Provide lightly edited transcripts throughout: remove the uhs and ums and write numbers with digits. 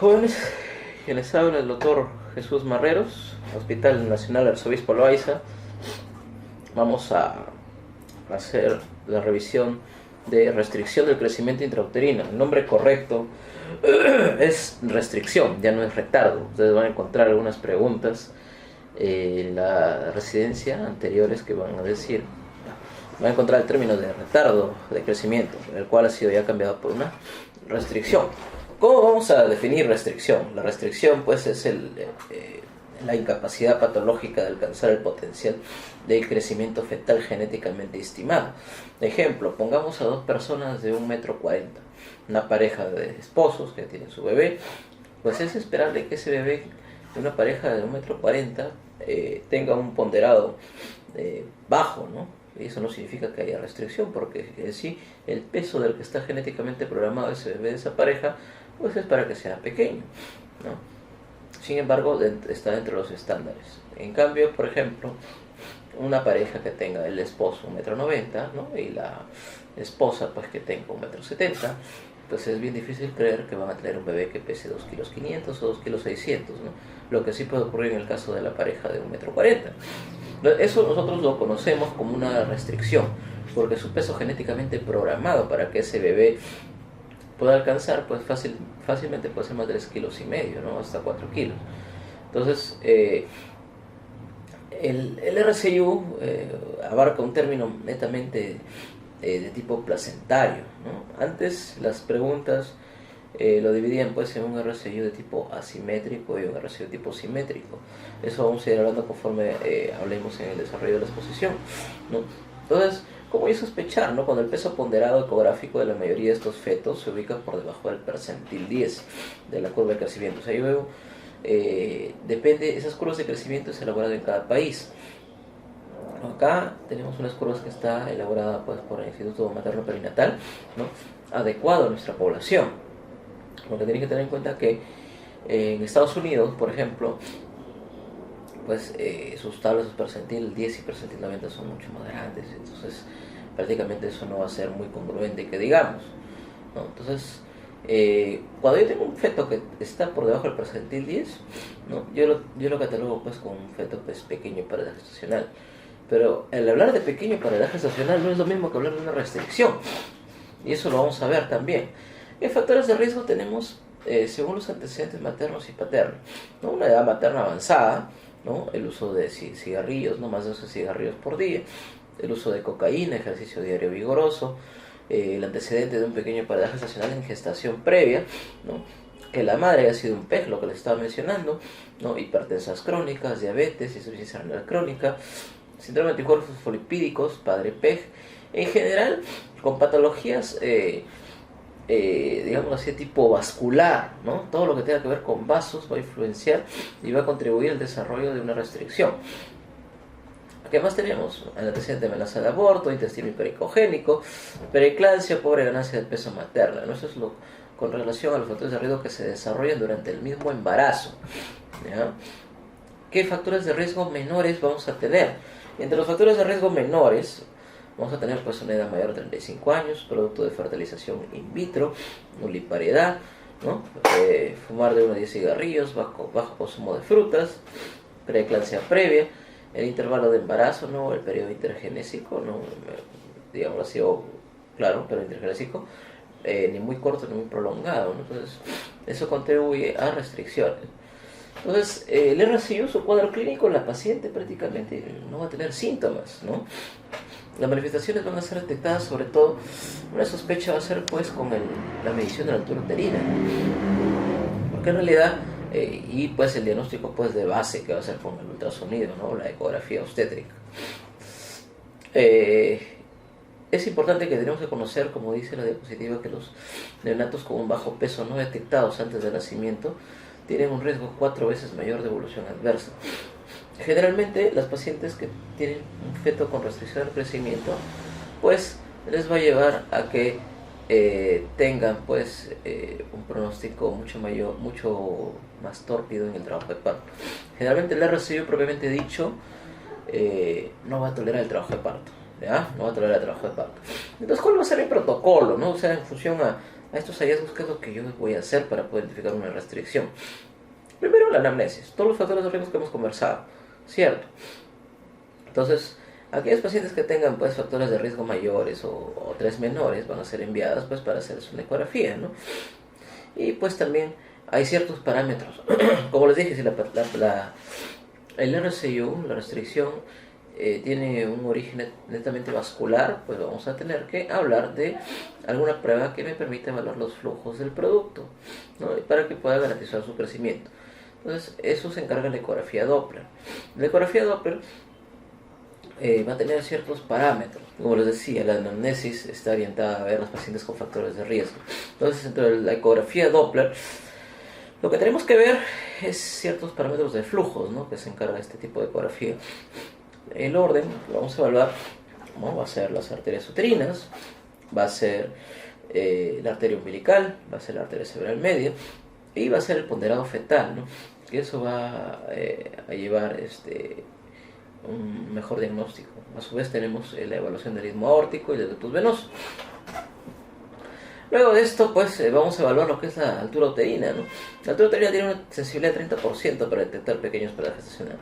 Jóvenes, que les habla el doctor Jesús Marreros, Hospital Nacional Arzobispo Loaiza. Vamos a hacer la revisión de restricción del crecimiento intrauterino. El nombre correcto es restricción, ya no es retardo. Ustedes van a encontrar algunas preguntas en la residencia anteriores que van a decir. Van a encontrar el término de retardo de crecimiento, el cual ha sido ya cambiado por una restricción. ¿Cómo vamos a definir restricción? La restricción pues es la incapacidad patológica de alcanzar el potencial del crecimiento fetal genéticamente estimado. Ejemplo, pongamos a dos personas de 1,40 m, una pareja de esposos que tienen su bebé, pues es esperable que ese bebé de una pareja de 1,40 m tenga un ponderado bajo, ¿no? Y eso no significa que haya restricción, porque en sí el peso del que está genéticamente programado ese bebé de esa pareja pues es para que sea pequeño, ¿no? Sin embargo, está dentro de los estándares. En cambio, por ejemplo, una pareja que tenga el esposo 1,90 m, ¿no? Y la esposa pues que tenga 1,70 m, pues es bien difícil creer que van a tener un bebé que pese 2,5 kg o 2,6 kg, ¿no? Lo que sí puede ocurrir en el caso de la pareja de 1,40 m. Eso nosotros lo conocemos como una restricción, porque su peso genéticamente programado para que ese bebé puede alcanzar, pues fácilmente puede ser más de 3,5 kg, ¿no? Hasta 4 kilos. Entonces, el RCIU abarca un término netamente de tipo placentario, ¿no? Antes las preguntas lo dividían pues en un RCIU de tipo asimétrico y un RCIU de tipo simétrico. Eso vamos a ir hablando conforme hablemos en el desarrollo de la exposición, ¿no? Entonces, ¿cómo es sospechar, ¿no? Cuando el peso ponderado ecográfico de la mayoría de estos fetos se ubica por debajo del percentil 10 de la curva de crecimiento. O sea, yo veo, depende, esas curvas de crecimiento es elaborado en cada país. Acá tenemos unas curvas que está elaborada pues, por el Instituto Materno Perinatal, ¿no? Adecuado a nuestra población. Lo que tienen que tener en cuenta que en Estados Unidos, por ejemplo, pues sus tablas de percentil 10 y percentil 90 son mucho más grandes, entonces prácticamente eso no va a ser muy congruente que digamos, ¿no? Entonces, cuando yo tengo un feto que está por debajo del percentil 10, ¿no? yo lo catalogo pues como un feto pues, pequeño para edad gestacional. Pero el hablar de pequeño para edad gestacional no es lo mismo que hablar de una restricción, y eso lo vamos a ver también. ¿Qué factores de riesgo tenemos según los antecedentes maternos y paternos? ¿No? Una edad materna avanzada, ¿no? El uso de cigarrillos, no más de 12 cigarrillos por día, el uso de cocaína, ejercicio diario vigoroso, el antecedente de un pequeño para edad gestacional en gestación previa, ¿no? Que la madre haya sido un PEG, lo que les estaba mencionando, ¿no? Hipertensas crónicas, diabetes, insuficiencia renal crónica, síndrome de anticuerpos fosfolipídicos, padre PEG, en general con patologías digamos así, tipo vascular, ¿no? Todo lo que tenga que ver con vasos va a influenciar y va a contribuir al desarrollo de una restricción. ¿Qué más tenemos? El antecedente de amenaza de aborto, intestino hipericogénico, preeclampsia, pobre ganancia del peso materno, ¿no? Eso es lo con relación a los factores de riesgo que se desarrollan durante el mismo embarazo, ¿ya? ¿Qué factores de riesgo menores vamos a tener? Entre los factores de riesgo menores vamos a tener pues una edad mayor de 35 años, producto de fertilización in vitro, nulipariedad, ¿no? Fumar de 1 a 10 cigarrillos, bajo consumo de frutas, preeclampsia previa, el intervalo de embarazo, ¿no? El periodo intergenésico, ¿no? Digamos así, claro, pero intergenésico, ni muy corto ni muy prolongado, ¿no? Entonces, eso contribuye a restricciones. Entonces, el RCIU, su cuadro clínico, la paciente prácticamente no va a tener síntomas, ¿no? Las manifestaciones van a ser detectadas, sobre todo, una sospecha va a ser pues con la medición de la altura uterina, porque en realidad, y pues el diagnóstico pues de base que va a ser con el ultrasonido, ¿no? La ecografía obstétrica. Es importante que tenemos que conocer, como dice la diapositiva, que los neonatos con un bajo peso no detectados antes del nacimiento tienen un riesgo 4 veces mayor de evolución adversa. Generalmente las pacientes que tienen un feto con restricción al crecimiento, pues les va a llevar a que tengan pues un pronóstico mucho más tórpido en el trabajo de parto. Generalmente el RCIO propiamente dicho no va a tolerar el trabajo de parto, ¿ya? No va a tolerar el trabajo de parto. Entonces, ¿cuál va a ser el protocolo, no? O sea, en función a a estos hallazgos, ¿qué es lo que yo voy a hacer para poder identificar una restricción? Primero, la anamnesis, todos los factores de riesgo que hemos conversado, ¿cierto? Entonces, aquellos pacientes que tengan pues factores de riesgo mayores o 3 menores van a ser enviadas pues para hacerse una ecografía, ¿no? Y pues también hay ciertos parámetros. Como les dije, si el RCIU, la restricción, tiene un origen netamente vascular, pues vamos a tener que hablar de alguna prueba que me permita evaluar los flujos del producto, ¿no? Para que pueda garantizar su crecimiento. Entonces, eso se encarga la ecografía Doppler. La ecografía Doppler va a tener ciertos parámetros. Como les decía, la anamnesis está orientada a ver a los pacientes con factores de riesgo. Entonces, dentro de la ecografía Doppler, lo que tenemos que ver es ciertos parámetros de flujos, ¿no? Que se encarga de este tipo de ecografía. El orden lo vamos a evaluar, ¿no? Va a ser las arterias uterinas, va a ser la arteria umbilical, va a ser la arteria cerebral media y va a ser el ponderado fetal, ¿no? Y eso va a llevar un mejor diagnóstico. A su vez tenemos la evaluación del ritmo aórtico y del ductus venoso. Luego de esto, pues vamos a evaluar lo que es la altura uterina, ¿no? La altura uterina tiene una sensibilidad de 30% para detectar pequeños periodos gestacionales.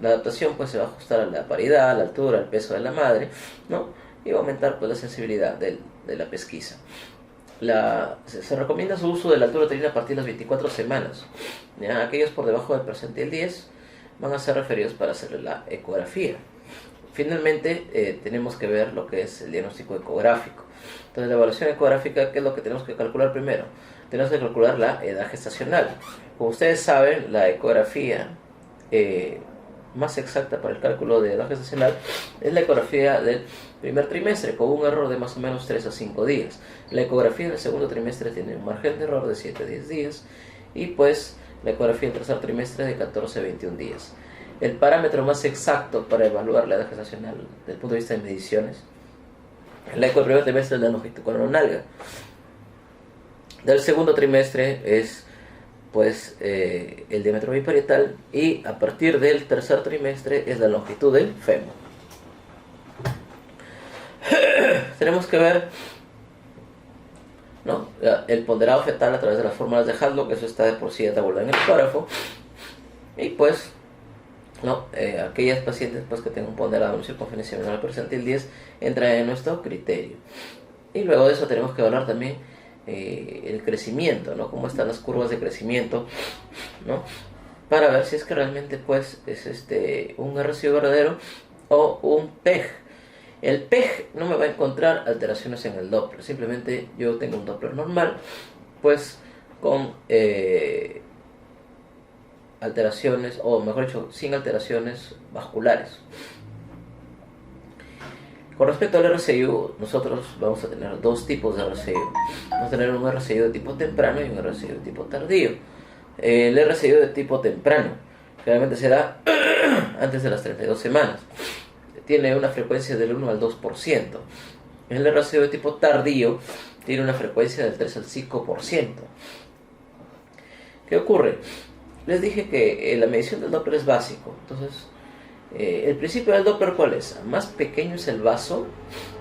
La adaptación pues se va a ajustar a la paridad, a la altura, al peso de la madre, ¿no? Y va a aumentar pues la sensibilidad de la pesquisa. Se recomienda su uso de la altura uterina a partir de las 24 semanas. ¿Ya? Aquellos por debajo del percentil 10 van a ser referidos para hacer la ecografía. Finalmente, tenemos que ver lo que es el diagnóstico ecográfico. Entonces, la evaluación ecográfica, ¿qué es lo que tenemos que calcular primero? Tenemos que calcular la edad gestacional. Como ustedes saben, la ecografía más exacta para el cálculo de edad gestacional es la ecografía del primer trimestre, con un error de más o menos 3 a 5 días. La ecografía del segundo trimestre tiene un margen de error de 7 a 10 días. Y pues, la ecografía del tercer trimestre de 14 a 21 días. El parámetro más exacto para evaluar la edad gestacional desde el punto de vista de mediciones, la eco del primer trimestre es la longitud coronalga. Del segundo trimestre es pues el diámetro biparietal y a partir del tercer trimestre es la longitud del fémur. Tenemos que ver, ¿no?, el ponderado fetal a través de las fórmulas de Hadlock, eso está de por sí tabulado en el párrafo. Y pues, ¿no?, aquellas pacientes pues, que tengan un ponderado en circunferencia menor al percentil 10 entran en nuestro criterio. Y luego de eso tenemos que evaluar también el crecimiento, ¿no?, cómo están las curvas de crecimiento, ¿no?, para ver si es que realmente pues es un RCIO verdadero o un PEG. El PEG no me va a encontrar alteraciones en el Doppler, simplemente yo tengo un Doppler normal, pues con alteraciones, o mejor dicho, sin alteraciones vasculares. Con respecto al RCIU, nosotros vamos a tener dos tipos de RCIU. Vamos a tener un RCIU de tipo temprano y un RCIU de tipo tardío. El RCIU de tipo temprano generalmente se da antes de las 32 semanas. Tiene una frecuencia del 1 al 2%. El RCIU de tipo tardío tiene una frecuencia del 3 al 5%. ¿Qué ocurre? Les dije que la medición del Doppler es básico. Entonces, el principio del Doppler, ¿cuál es? A más pequeño es el vaso,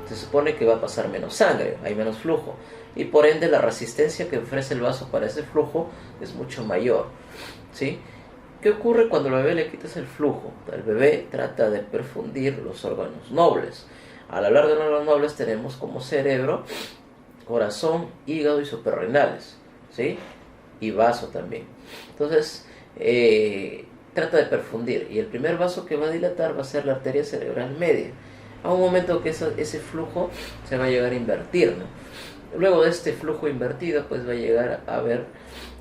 se supone que va a pasar menos sangre, hay menos flujo. Y por ende la resistencia que ofrece el vaso para ese flujo es mucho mayor, ¿sí? ¿Qué ocurre cuando al bebé le quitas el flujo? El bebé trata de perfundir los órganos nobles. Al hablar de órganos nobles tenemos como cerebro, corazón, hígado y suprarrenales, ¿sí? Y vaso también. Entonces, trata de perfundir y el primer vaso que va a dilatar va a ser la arteria cerebral media. A un momento que ese flujo se va a llegar a invertir, ¿no? Luego de este flujo invertido, pues va a llegar a haber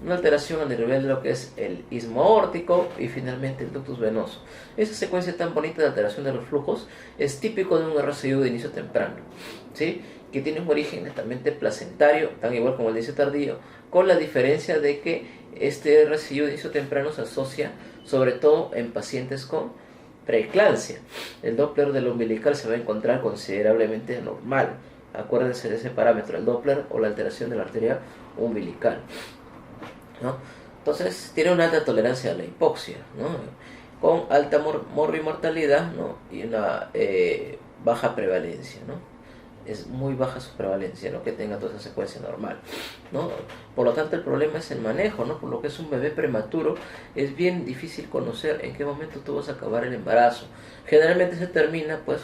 una alteración a nivel de lo que es el istmo aórtico y finalmente el ductus venoso. Esa secuencia tan bonita de alteración de los flujos es típico de un RCIU de inicio temprano, ¿sí?, que tiene un origen netamente placentario, tan igual como el de inicio tardío, con la diferencia de que este RCIU de inicio temprano se asocia sobre todo en pacientes con preeclampsia. El Doppler del umbilical se va a encontrar considerablemente normal. Acuérdense de ese parámetro, el Doppler o la alteración de la arteria umbilical, ¿no? Entonces tiene una alta tolerancia a la hipoxia, ¿no?, con alta morbimortalidad, ¿no?, y una baja prevalencia, ¿no? es muy baja su prevalencia, ¿no? Que tenga toda esa secuencia normal, ¿no? Por lo tanto, el problema es el manejo, ¿no? Por lo que es un bebé prematuro, es bien difícil conocer en qué momento tú vas a acabar el embarazo. Generalmente se termina, pues,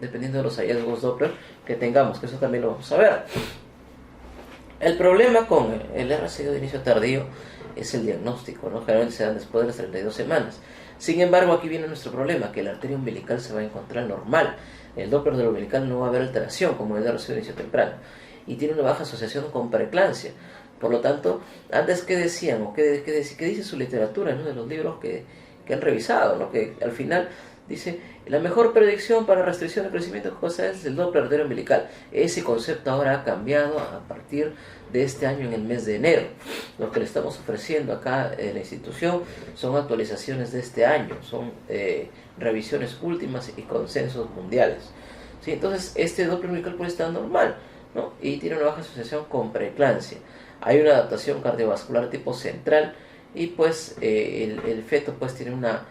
dependiendo de los hallazgos Doppler que tengamos, que eso también lo vamos a ver. El problema con el RCIO de inicio tardío es el diagnóstico, ¿no? Generalmente se dan después de las 32 semanas. Sin embargo, aquí viene nuestro problema, que la arteria umbilical se va a encontrar normal. En el Doppler del umbilical no va a haber alteración, como en el RCIO de inicio temprano. Y tiene una baja asociación con preeclampsia. Por lo tanto, antes, ¿qué decían? ¿O qué dice su literatura, ¿no? De los libros que han revisado, ¿no? Que al final dice, la mejor predicción para restricción de crecimiento de cosas es el Doppler arterio umbilical. Ese concepto ahora ha cambiado a partir de este año en el mes de enero. Lo que le estamos ofreciendo acá en la institución son actualizaciones de este año, son revisiones últimas y consensos mundiales. ¿Sí? Entonces, este Doppler umbilical puede estar normal, ¿no? Y tiene una baja asociación con preeclampsia. Hay una adaptación cardiovascular tipo central y pues el feto pues tiene una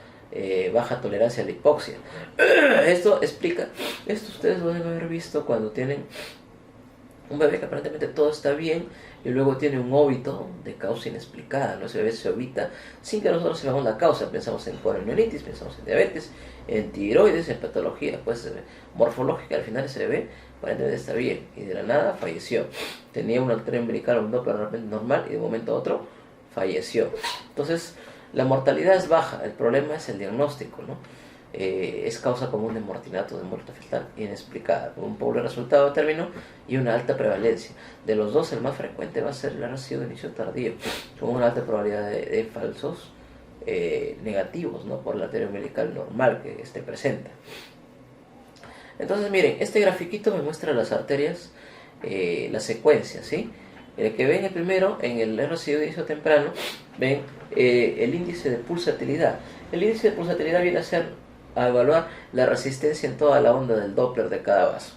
baja tolerancia a la hipoxia. Esto explica, esto ustedes lo deben haber visto cuando tienen un bebé que aparentemente todo está bien y luego tiene un óbito de causa inexplicada, ¿no? Ese bebé se ovita sin que nosotros sepamos la causa. Pensamos en poliomioelitis, pensamos en diabetes, en tiroides, en patología pues morfológica. Al final ese bebé aparentemente está bien y de la nada falleció. Tenía una arteria umbilical, un Doppler realmente normal y de un momento a otro falleció. Entonces la mortalidad es baja, el problema es el diagnóstico, ¿no? Es causa común de mortinato, de muerte fetal inexplicada, con un pobre resultado de término y una alta prevalencia. De los dos, el más frecuente va a ser el RCIO de inicio tardío, con una alta probabilidad de falsos negativos, ¿no? Por la arteria umbilical normal que esté presente. Entonces, miren, este grafiquito me muestra las arterias, la secuencia, ¿sí? El que ven el primero, en el RCIO de inicio temprano, ven el índice de pulsatilidad. El índice de pulsatilidad viene a evaluar la resistencia en toda la onda del Doppler de cada vaso,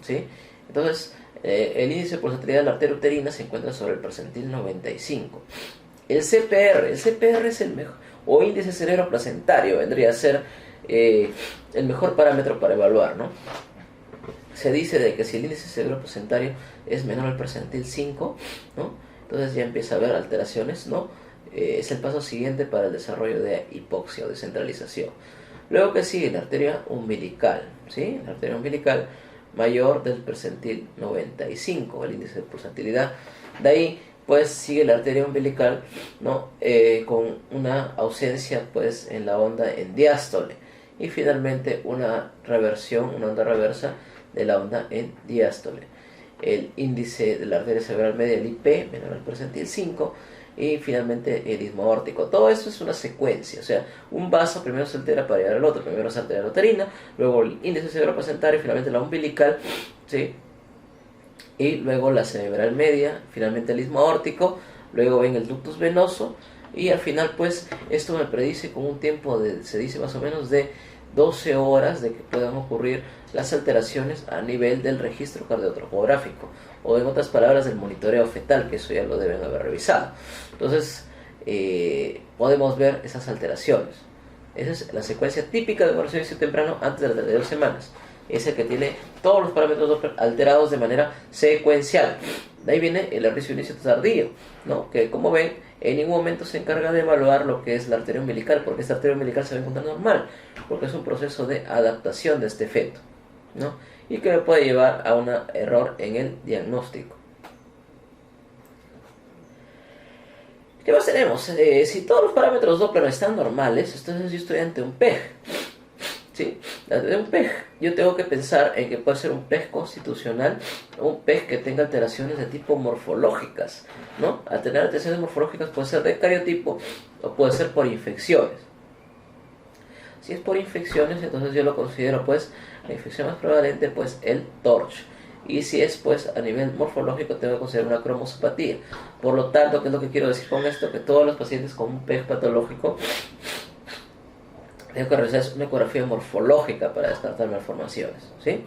¿sí? Entonces, el índice de pulsatilidad de la arteria uterina se encuentra sobre el percentil 95. El CPR es el mejor, o índice cerebroplacentario, vendría a ser el mejor parámetro para evaluar, ¿no? Se dice de que si el índice cerebroplacentario es menor al percentil 5, ¿no? Entonces ya empieza a haber alteraciones, ¿no? Es el paso siguiente para el desarrollo de hipoxia o descentralización. Luego que sigue la arteria umbilical, ¿sí? La arteria umbilical mayor del percentil 95, el índice de pulsatilidad. De ahí, pues, sigue la arteria umbilical, ¿no? Con una ausencia, pues, en la onda en diástole. Y finalmente una reversión, una onda reversa de la onda en diástole. El índice de la arteria cerebral media, el IP, menor al percentil 5, y finalmente el istmo aórtico. Todo esto es una secuencia, o sea, un vaso primero se altera para llegar al otro. Primero se altera la uterina, luego el índice cerebroplacentario, finalmente la umbilical, ¿sí? Y luego la cerebral media, finalmente el istmo aórtico, luego ven el ductus venoso, y al final, pues, esto me predice con un tiempo se dice más o menos de 12 horas de que puedan ocurrir las alteraciones a nivel del registro cardiotocográfico, o en otras palabras del monitoreo fetal, que eso ya lo deben haber revisado. Entonces podemos ver esas alteraciones. Esa es la secuencia típica de embarazo temprano antes de las 32 semanas. Es el que tiene todos los parámetros Doppler alterados de manera secuencial. De ahí viene el RCIO inicio tardío, ¿no? Que como ven, en ningún momento se encarga de evaluar lo que es la arteria umbilical, porque esta arteria umbilical se va a encontrar normal, porque es un proceso de adaptación de este feto, ¿no? Y que puede llevar a un error en el diagnóstico. ¿Qué más tenemos? Si todos los parámetros Doppler están normales, entonces yo estoy ante un PEG, ¿sí? De un PEG, yo tengo que pensar en que puede ser un PEG constitucional, un PEG que tenga alteraciones de tipo morfológicas, ¿no? Al tener alteraciones morfológicas puede ser de cariotipo o puede ser por infecciones. Si es por infecciones, entonces yo lo considero, pues, la infección más prevalente, pues, el TORCH. Y si es, pues, a nivel morfológico, tengo que considerar una cromosopatía. Por lo tanto, ¿qué es lo que quiero decir con esto? Que todos los pacientes con un PEG patológico tengo que realizar una ecografía morfológica para descartar malformaciones, ¿sí?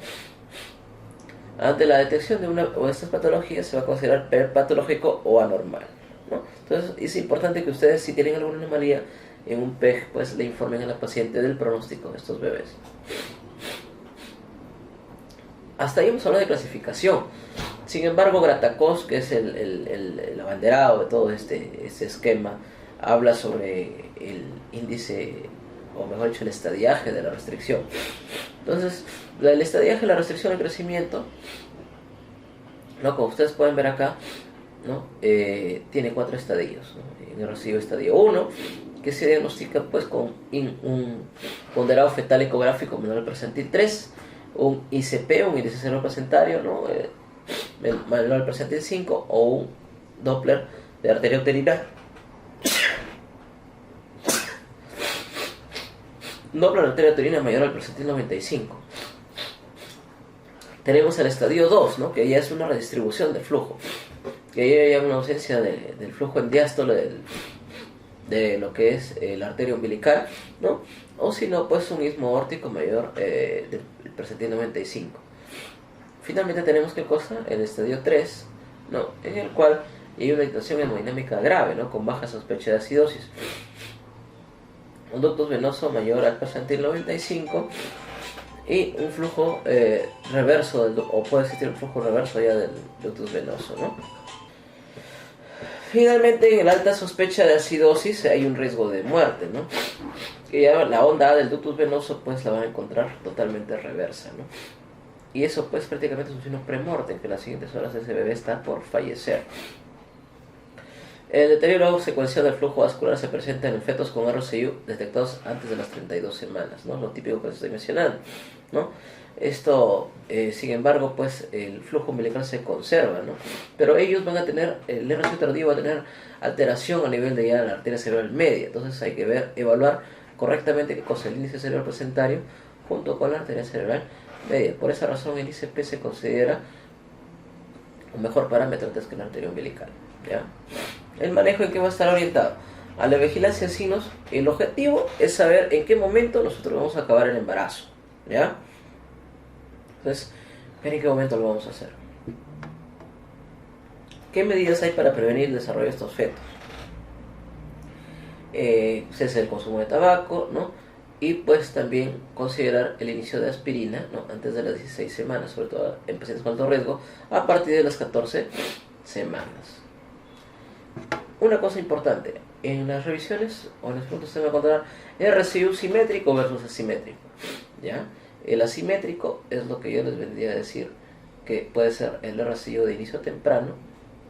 Ante la detección de una de estas patologías se va a considerar PEG patológico o anormal, ¿no? Entonces es importante que ustedes, si tienen alguna anomalía en un PEG, pues le informen a la paciente del pronóstico de estos bebés. Hasta ahí hemos hablado de clasificación. Sin embargo, Gratakos, que es el abanderado de todo este esquema, habla sobre el índice, o mejor dicho, el estadiaje de la restricción. Entonces, el estadiaje de la restricción del crecimiento, ¿no? Como ustedes pueden ver acá, ¿no? Tiene 4 estadios, ¿no? En el residuo estadio 1, que se diagnostica pues con un ponderado fetal ecográfico menor al percentil 3, un ICP, un índice cero placentario, ¿no? Menor al percentil 5, o un Doppler de arteria uterina. Un Doppler de arteria uterina mayor al percentil 95. Tenemos el estadio 2, ¿no? Que ya es una redistribución del flujo, que ya hay una ausencia del flujo en diástole de lo que es la arteria umbilical, ¿no? O si no, pues un istmo aórtico mayor del percentil 95. Finalmente tenemos, ¿qué cosa? El estadio 3, ¿no? En el cual hay una situación hemodinámica grave, ¿no? Con baja sospecha de acidosis. Un ductus venoso mayor al percentil 95 y un flujo reverso, o puede existir un flujo reverso ya del ductus venoso, ¿no? Finalmente, en la alta sospecha de acidosis hay un riesgo de muerte, ¿no? Que ya la onda A del ductus venoso pues la van a encontrar totalmente reversa, ¿no? Y eso pues prácticamente es un signo premortem, que en las siguientes horas ese bebé está por fallecer. El deterioro secuencial del flujo vascular se presenta en fetos con RCU detectados antes de las 32 semanas, ¿no? Lo típico que les estoy mencionando, ¿no? Esto, sin embargo, pues el flujo umbilical se conserva, ¿no? Pero ellos van a tener, el RCU tardío va a tener alteración a nivel de ya la arteria cerebral media. Entonces hay que evaluar correctamente qué cosa es el índice cerebral placentario junto con la arteria cerebral media. Por esa razón el ICP se considera un mejor parámetro antes que la arteria umbilical, ¿ya? El manejo en qué va a estar orientado a la vigilancia de signos. El objetivo es saber en qué momento nosotros vamos a acabar el embarazo, ¿ya? Entonces, ver en qué momento lo vamos a hacer. ¿Qué medidas hay para prevenir el desarrollo de estos fetos? Cese del consumo de tabaco, ¿no? Y pues también considerar el inicio de aspirina, ¿no? Antes de las 16 semanas, sobre todo en pacientes con alto riesgo, a partir de las 14 semanas. Una cosa importante, en las revisiones o en los puntos se va a encontrar RCU simétrico versus asimétrico, ¿ya? El asimétrico es lo que yo les vendría a decir, que puede ser el RCU de inicio temprano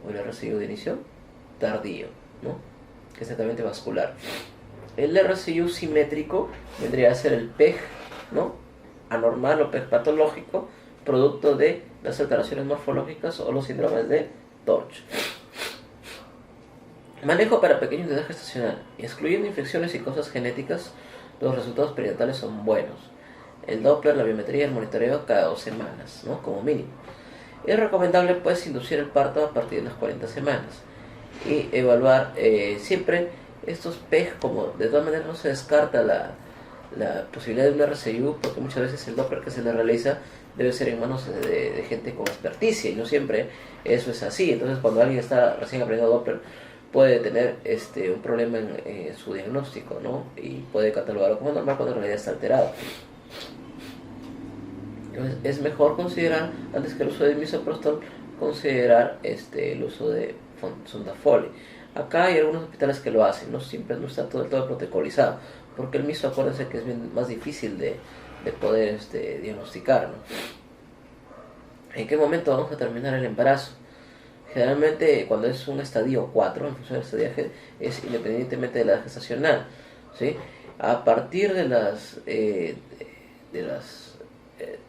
o el RCU de inicio tardío, ¿no? Que es netamente vascular. El RCU simétrico vendría a ser el PEG, ¿no? Anormal o PEG patológico, producto de las alteraciones morfológicas o los síndromes de Torch. Manejo para pequeños de edad gestacional. Excluyendo infecciones y cosas genéticas, los resultados perinatales son buenos. El Doppler, la biometría y el monitoreo cada 2 semanas, ¿no? Como mínimo. Es recomendable pues inducir el parto a partir de las 40 semanas y evaluar siempre estos PEG, como de todas maneras no se descarta la posibilidad de un RCU, porque muchas veces el Doppler que se le realiza debe ser en manos de gente con experticia y no siempre eso es así. Entonces cuando alguien está recién aprendiendo Doppler puede tener un problema en su diagnóstico, ¿no? Y puede catalogarlo como normal cuando en realidad está alterado. Entonces es mejor considerar, antes que el uso de misoprostol, considerar el uso de sonda Foley. Acá hay algunos hospitales que lo hacen, no siempre no está todo protocolizado, porque el miso, acuérdense que es bien más difícil de poder diagnosticar, ¿no? ¿En qué momento vamos a terminar el embarazo? Generalmente cuando es un estadio 4, en función del estadiaje, es independientemente de la edad gestacional, ¿sí? A partir de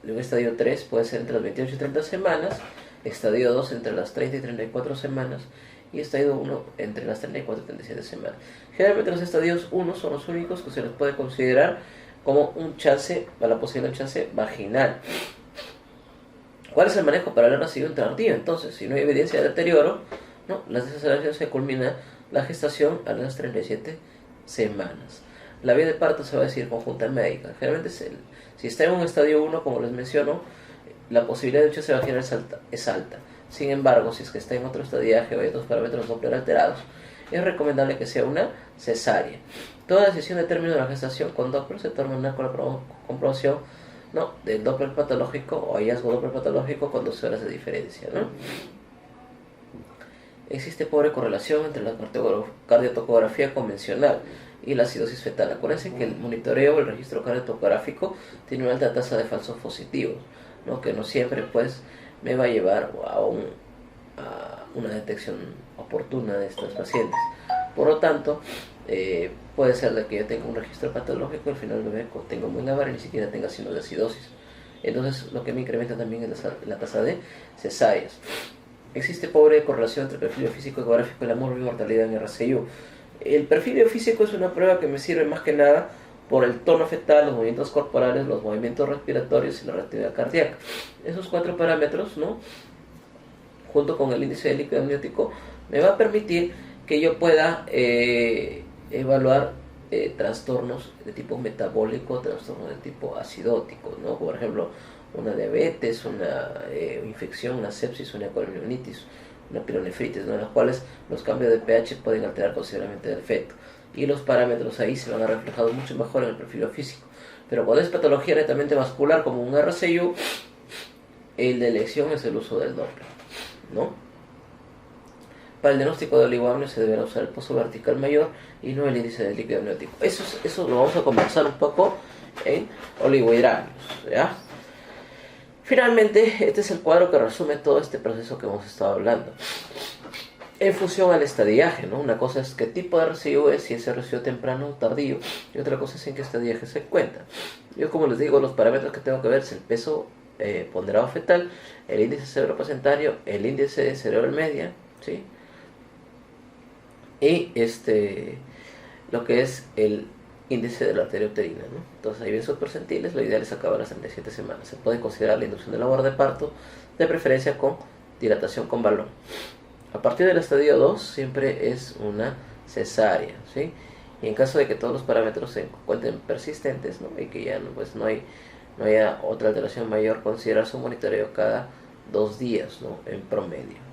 un estadio 3 puede ser entre las 28 y 30 semanas, estadio 2 entre las 30 y 34 semanas y estadio 1 entre las 34 y 37 semanas. Generalmente los estadios 1 son los únicos que se les puede considerar como un chance, la posibilidad de un chance vaginal. ¿Cuál es el manejo para el RCU tardío? Entonces, si no hay evidencia de deterioro, ¿no? La desaceleración se culmina la gestación a las 37 semanas. La vía de parto se va a decir conjunta médica. Generalmente si está en un estadio 1, como les menciono, la posibilidad de un chance vaginal es alta. Sin embargo, si es que está en otro estadiaje o hay otros parámetros Doppler alterados, es recomendable que sea una cesárea. Toda decisión de término de la gestación con Doppler se termina con la comprobación ¿no? Del Doppler patológico o hallazgo Doppler patológico con 12 horas de diferencia, ¿no? Existe pobre correlación entre la cardiotocografía convencional y la acidosis fetal. Acuérdense que el monitoreo o el registro cardiotocográfico tiene una alta tasa de falsos positivos, ¿no? Que no siempre pues me va a llevar a una detección oportuna de estos pacientes. Por lo tanto, puede ser de que yo tenga un registro patológico y al final me tengo muy navar y ni siquiera tenga signos de acidosis. Entonces, lo que me incrementa también es la tasa de cesáreas. Existe pobre correlación entre el perfil biofísico ecográfico y la mortalidad en RCIU. El perfil biofísico es una prueba que me sirve más que nada por el tono fetal, los movimientos corporales, los movimientos respiratorios y la reactividad cardíaca. Esos 4 parámetros, ¿no?, junto con el índice de líquido amniótico, me va a permitir que yo pueda evaluar trastornos de tipo metabólico, trastornos de tipo acidótico, ¿no? Por ejemplo, una diabetes, una infección, una sepsis, una colonitis, una pielonefritis, ¿no?, en las cuales los cambios de pH pueden alterar considerablemente el feto. Y los parámetros ahí se van a reflejar mucho mejor en el perfil físico. Pero cuando es patología netamente vascular, como un RCIU, el de elección es el uso del Doppler, ¿no? Para el diagnóstico de oligoamnio se deberá usar el pozo vertical mayor y no el índice del líquido amniótico. Eso lo vamos a conversar un poco en oligohidramios, ¿ya? Finalmente, este es el cuadro que resume todo este proceso que hemos estado hablando. En función al estadiaje, ¿no? Una cosa es qué tipo de RCIU es, si es RCIU temprano o tardío, y otra cosa es en qué estadiaje se encuentra. Yo, como les digo, los parámetros que tengo que ver es el peso ponderado fetal, el índice cerebroplacentario, el índice de cerebral media, ¿sí?, y lo que es el índice de la arteria uterina, ¿no? Entonces, ahí ven sus percentiles. Lo ideal es acabar las 37 semanas. Se puede considerar la inducción de labor de parto, de preferencia con dilatación con balón. A partir del estadio 2 siempre es una cesárea, ¿sí? Y en caso de que todos los parámetros se encuentren persistentes, ¿no?, y que ya no haya otra alteración mayor, considerar su monitoreo cada 2 días, ¿no?, en promedio.